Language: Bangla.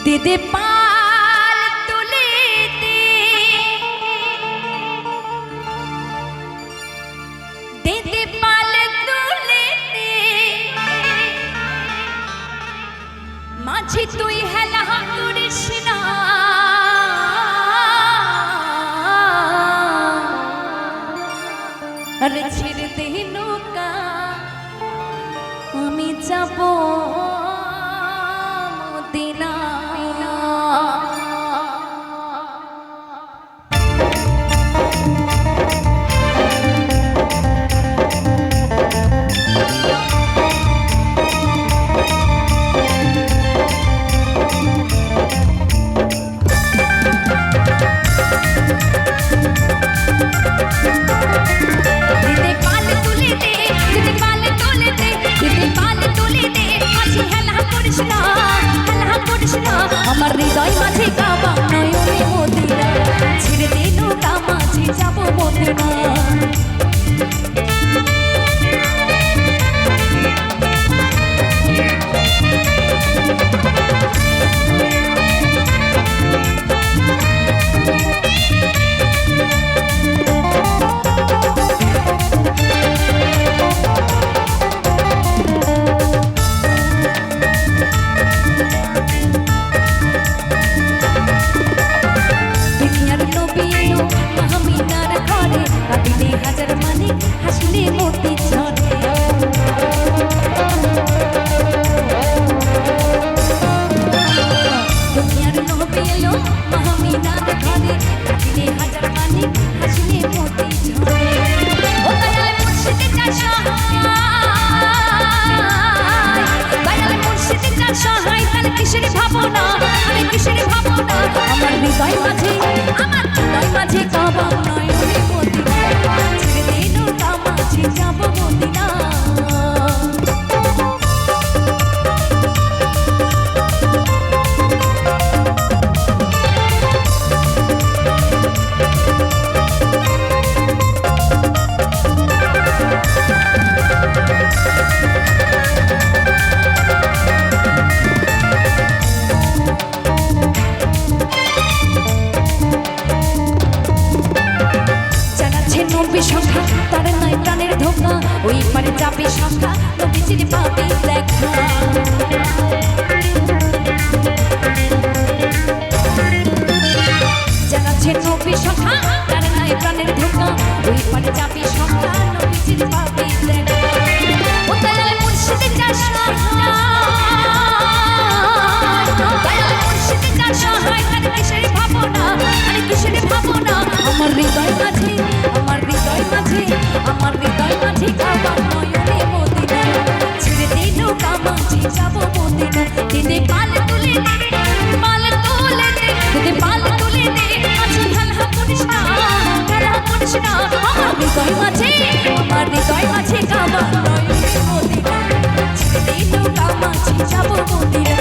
দিদি পাল তুলে দে, দিদি পাল তুলে দে, মাঝি তুই হেলা করিস না, আরে ছেড়ে দে নৌকা আমি যাব মদিনা। আমার হৃদয় মাঝে কাবা নয়নে মদিনা, ছেড়ে দে নৌকা মাঝে যাব মদিনা। হাজার মানে হাসলে মতি ঝরে, দুনিয়ার নবী এলো মাহমিনার ঘরে, কাটিলে হাজার মানে হাসলে মতি ঝরে। ও দয়াল মুর্শিদে যা সহায়, দয়াল মুর্শিদে যা সহায়, তার কিসের ভাবনা, আরে কিসের ভাবনা। আমার হৃদয় মাঝে, আমার হৃদয় মাঝে কাবা নয়নে মদিনা, ছেড়ে দে নৌকা মাঝে যাব মদিনা। সংখ্যা তার নয় প্রাণের ধোকা, ওই পারে যাবে সংখ্যা নবীজির পাবে দেখা। জানাচ্ছে নবী সংখ্যা তার নয় প্রাণের ধোকা, ওই পারে যাবে সংখ্যা নবীজির পাবে দেখা। ও দয়াল মুর্শিদে যা সহায়, দয়াল মুর্শিদে যা সহায়, তার কিসের ভাবনা, আরে কিসের ভাবনা। আমার হৃদয় মাঝে, আমার হৃদয় মাঝে, আমার হৃদয় মাঝে কাবা নয়নে মদিনা, ছেড়ে দে নৌকা মাঝে যাব মদিনা। দিদি পাল তুলে দে, পাল তুলে দে, দিদি পাল তুলে দে, মাঝে হেলা করিস না, হেলা করিস না। আমার হৃদয় মাঝে, আমার হৃদয় মাঝে কাবা নয়নে মদিনা, ছেড়ে দে নৌকা মাঝে যাব মদিনা।